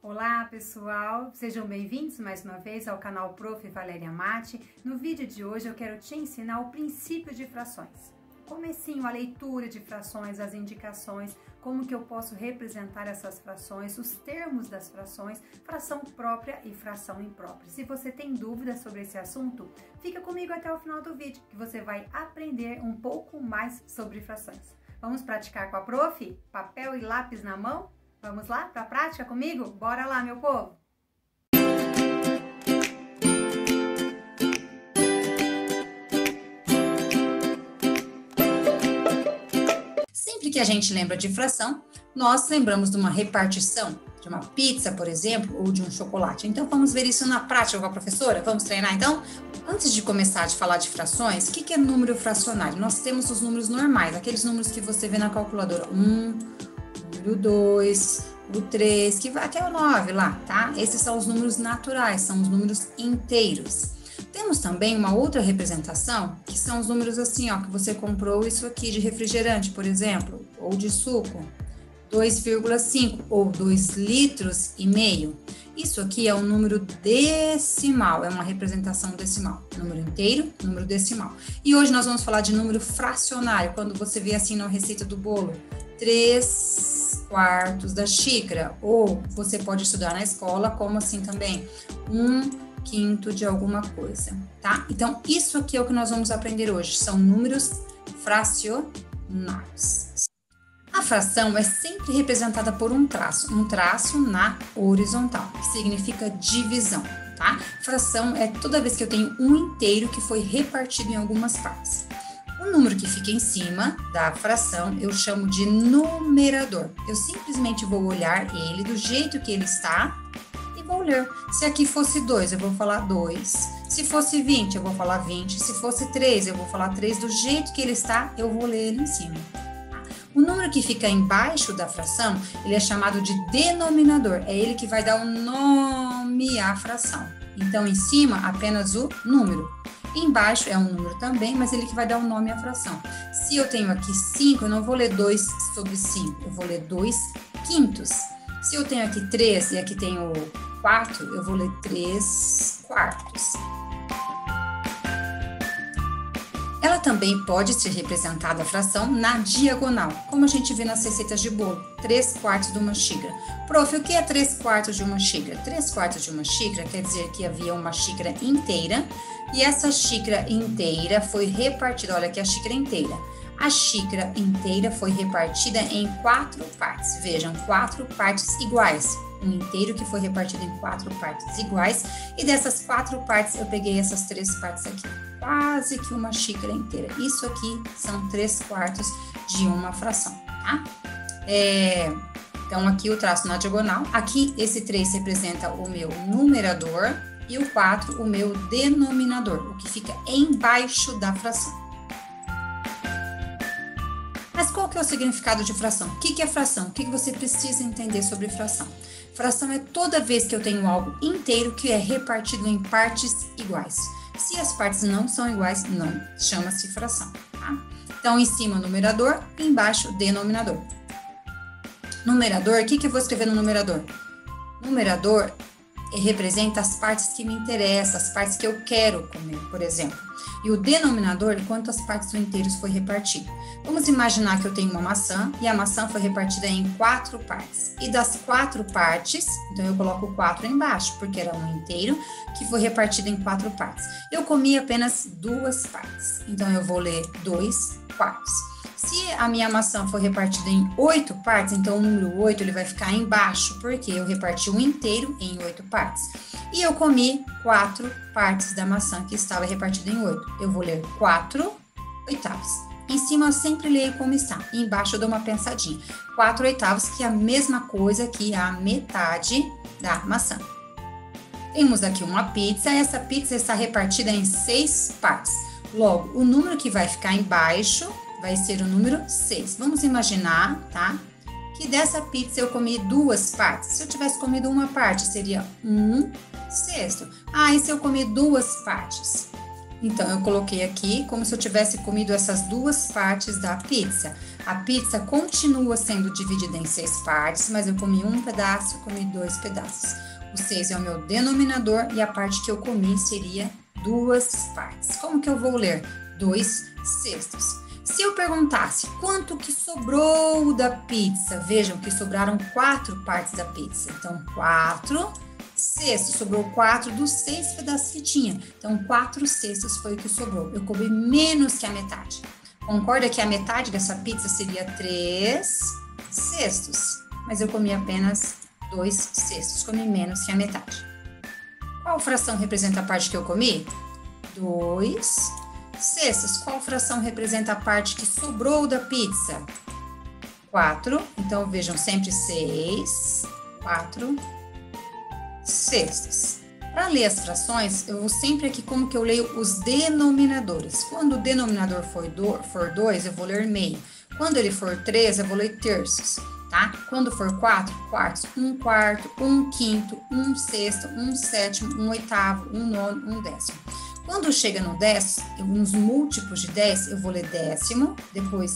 Olá pessoal, sejam bem-vindos mais uma vez ao canal Prof. Valéria Mate. No vídeo de hoje eu quero te ensinar o princípio de frações. Comecinho a leitura de frações, as indicações, como que eu posso representar essas frações, os termos das frações, fração própria e fração imprópria. Se você tem dúvidas sobre esse assunto, fica comigo até o final do vídeo que você vai aprender um pouco mais sobre frações. Vamos praticar com a prof? Papel e lápis na mão? Vamos lá para a prática comigo? Bora lá, meu povo! Sempre que a gente lembra de fração, nós lembramos de uma repartição, de uma pizza, por exemplo, ou de um chocolate. Então, vamos ver isso na prática com a professora? Vamos treinar, então? Antes de começar a falar de frações, o que é número fracionário? Nós temos os números normais, aqueles números que você vê na calculadora. O 2, o 3, que vai até o 9 lá, tá? Esses são os números naturais, são os números inteiros. Temos também uma outra representação, que são os números assim, ó, que você comprou isso aqui de refrigerante, por exemplo, ou de suco, 2,5 ou 2,5 litros. Isso aqui é um número decimal, é uma representação decimal. Número inteiro, número decimal. E hoje nós vamos falar de número fracionário, quando você vê assim na receita do bolo, 3/4 da xícara, ou você pode estudar na escola como assim também, 1/5 de alguma coisa, tá? Então, isso aqui é o que nós vamos aprender hoje, são números fracionários. A fração é sempre representada por um traço na horizontal, que significa divisão, tá? Fração é toda vez que eu tenho um inteiro que foi repartido em algumas partes. O número que fica em cima da fração eu chamo de numerador. Eu simplesmente vou olhar ele do jeito que ele está e vou ler. Se aqui fosse 2, eu vou falar 2. Se fosse 20, eu vou falar 20. Se fosse 3, eu vou falar 3. Do jeito que ele está, eu vou ler ele em cima. O número que fica embaixo da fração, ele é chamado de denominador. É ele que vai dar o nome à fração. Então, em cima, apenas o número. Embaixo é um número também, mas ele que vai dar o nome à fração. Se eu tenho aqui 5, eu não vou ler 2/5, eu vou ler 2/5. Se eu tenho aqui 3 e aqui tenho 4, eu vou ler 3/4. Ela também pode ser representada a fração na diagonal, como a gente vê nas receitas de bolo, 3/4 de uma xícara. Prof, o que é 3/4 de uma xícara? 3/4 de uma xícara quer dizer que havia uma xícara inteira e essa xícara inteira foi repartida, olha aqui a xícara inteira. A xícara inteira foi repartida em 4 partes, vejam, 4 partes iguais. Um inteiro que foi repartido em 4 partes iguais e dessas 4 partes eu peguei essas 3 partes aqui. Quase que uma xícara inteira. Isso aqui são 3/4 de uma fração, tá? Então, aqui o traço na diagonal. Aqui, esse 3 representa o meu numerador e o 4 o meu denominador, o que fica embaixo da fração. Mas qual que é o significado de fração? O que é fração? O que você precisa entender sobre fração? Fração é toda vez que eu tenho algo inteiro que é repartido em partes iguais. Se as partes não são iguais, não chama-se fração, tá? Então, em cima, numerador, embaixo, denominador. Numerador, o que eu vou escrever no numerador? Numerador representa as partes que me interessam, as partes que eu quero comer, por exemplo. E o denominador, quantas partes do inteiro foi repartido. Vamos imaginar que eu tenho uma maçã e a maçã foi repartida em 4 partes. E das 4 partes, então eu coloco 4 embaixo, porque era um inteiro que foi repartido em 4 partes. Eu comi apenas 2 partes, então eu vou ler 2/4. Se a minha maçã for repartida em 8 partes, então o número 8 ele vai ficar embaixo, porque eu reparti um inteiro em 8 partes. E eu comi 4 partes da maçã que estava repartida em 8. Eu vou ler 4/8. Em cima eu sempre leio como está, e embaixo eu dou uma pensadinha. 4/8, que é a mesma coisa que a metade da maçã. Temos aqui uma pizza, essa pizza está repartida em 6 partes. Logo, o número que vai ficar embaixo vai ser o número 6. Vamos imaginar, tá? Que dessa pizza eu comi 2 partes. Se eu tivesse comido uma parte, seria 1/6. Ah, e se eu comi 2 partes? Então, eu coloquei aqui como se eu tivesse comido essas duas partes da pizza. A pizza continua sendo dividida em 6 partes, mas eu comi um pedaço, comi 2 pedaços. O 6 é o meu denominador e a parte que eu comi seria 2 partes. Como que eu vou ler? 2 cestos. Se eu perguntasse quanto que sobrou da pizza, vejam que sobraram 4 partes da pizza. Então, 4 cestos, sobrou 4 dos 6 pedaços que tinha. Então, 4 cestos foi o que sobrou. Eu comi menos que a metade. Concorda que a metade dessa pizza seria 3 cestos, mas eu comi apenas 2 cestos, comi menos que a metade. Qual fração representa a parte que eu comi? 2 cestos. Qual fração representa a parte que sobrou da pizza? 4. Então, vejam sempre 6, 4 cestos. Para ler as frações, eu vou sempre aqui como que eu leio os denominadores. Quando o denominador for 2, eu vou ler meio. Quando ele for 3, eu vou ler terços, tá? Quando for 4, quartos. 1 quarto, 1 quinto, 1 sexto, 1 sétimo, 1 oitavo, 1 nono, 1 décimo. Quando chega no 10, nos múltiplos de 10, eu vou ler décimo, depois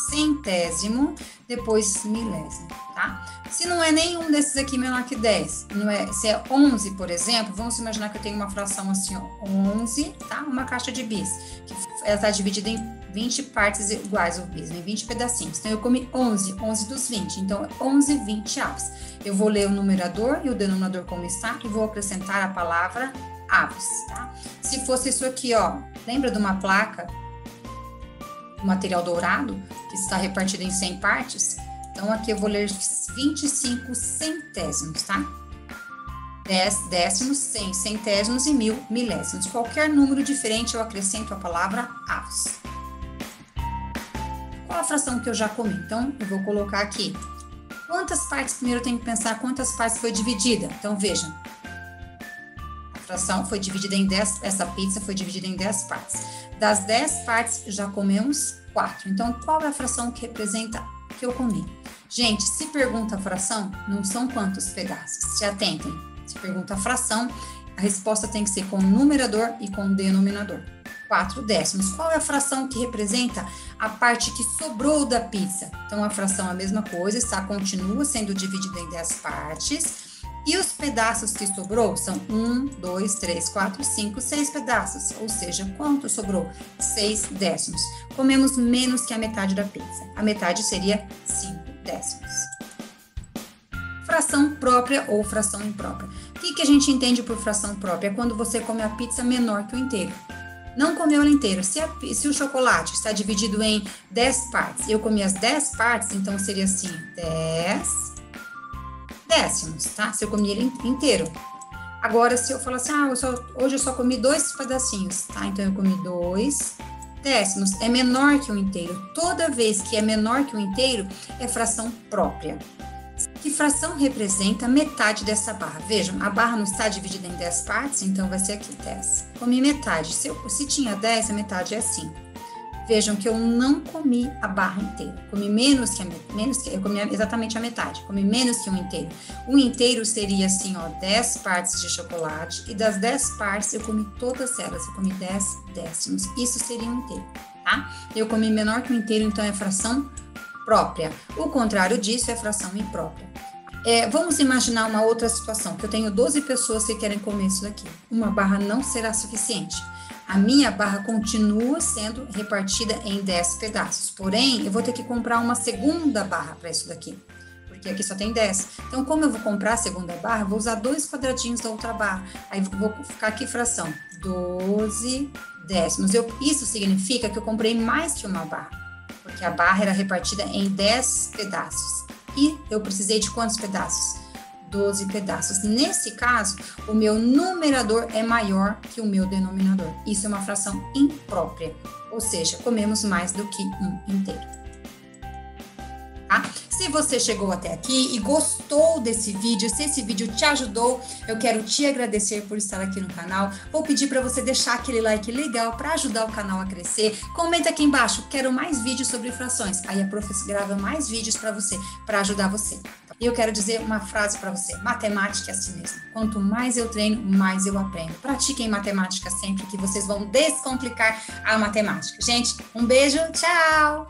centésimo, depois milésimo, tá? Se não é nenhum desses aqui menor que 10, se é 11, por exemplo, vamos imaginar que eu tenho uma fração assim, ó, 11, tá? Uma caixa de bis, que ela está dividida em 20 partes iguais, o bis, em 20 pedacinhos. Então, eu comi 11 dos 20, então 11 20avos. Eu vou ler o numerador e o denominador como está e vou acrescentar a palavra avos, tá? Se fosse isso aqui, ó, lembra de uma placa do material dourado que está repartida em 100 partes? Então, aqui eu vou ler 25 centésimos, tá? 10 décimos, 100 centésimos e 1000 milésimos. Qualquer número diferente eu acrescento a palavra avos. Qual a fração que eu já comi? Então, eu vou colocar aqui. Quantas partes? Primeiro eu tenho que pensar quantas partes foi dividida. Então, vejam. Fração foi dividida em 10, essa pizza foi dividida em 10 partes. Das 10 partes, já comemos 4. Então, qual é a fração que representa que eu comi? Gente, se pergunta a fração, não são quantos pedaços. Se atentem. Se pergunta a fração, a resposta tem que ser com o numerador e com o denominador. 4 décimos. Qual é a fração que representa a parte que sobrou da pizza? Então, a fração é a mesma coisa, continua sendo dividida em 10 partes. E os pedaços que sobrou são 1, 2, 3, 4, 5, 6 pedaços. Ou seja, quanto sobrou? 6 décimos. Comemos menos que a metade da pizza. A metade seria 5 décimos. Fração própria ou fração imprópria. O que a gente entende por fração própria? É quando você come a pizza menor que o inteiro. Não comeu ela inteira. Se o chocolate está dividido em 10 partes, eu comi as 10 partes, então seria assim, 10 décimos, tá? Se eu comi ele inteiro. Agora, se eu falar assim, hoje eu só comi 2 pedacinhos, tá? Então, eu comi 2 décimos. É menor que o inteiro. Toda vez que é menor que o inteiro, é fração própria. Que fração representa metade dessa barra? Vejam, a barra não está dividida em 10 partes, então vai ser aqui, 10. Comi metade. Se tinha 10, a metade é 5. Vejam que eu não comi a barra inteira. Comi eu comi exatamente a metade. Comi menos que um inteiro. O inteiro seria assim, ó, 10 partes de chocolate. E das 10 partes, eu comi todas elas. Eu comi 10 décimos. Isso seria um inteiro, tá? Eu comi menor que um inteiro, então é fração própria. O contrário disso é fração imprópria. Vamos imaginar uma outra situação, que eu tenho 12 pessoas que querem comer isso daqui. Uma barra não será suficiente. A minha barra continua sendo repartida em 10 pedaços. Porém, eu vou ter que comprar uma segunda barra para isso daqui. Porque aqui só tem 10. Então, como eu vou comprar a segunda barra, vou usar 2 quadradinhos da outra barra. Aí, vou ficar aqui fração. 12 décimos. Isso significa que eu comprei mais que uma barra. Porque a barra era repartida em 10 pedaços. E eu precisei de quantos pedaços? 12 pedaços. Nesse caso, o meu numerador é maior que o meu denominador. Isso é uma fração imprópria, ou seja, comemos mais do que um inteiro. Tá? Se você chegou até aqui e gostou desse vídeo, se esse vídeo te ajudou, eu quero te agradecer por estar aqui no canal. Vou pedir para você deixar aquele like legal para ajudar o canal a crescer. Comenta aqui embaixo, quero mais vídeos sobre frações. Aí a Prof grava mais vídeos para você, para ajudar você. Tá? E eu quero dizer uma frase para você: matemática é assim mesmo. Quanto mais eu treino, mais eu aprendo. Pratiquem matemática sempre, que vocês vão descomplicar a matemática. Gente, um beijo, tchau!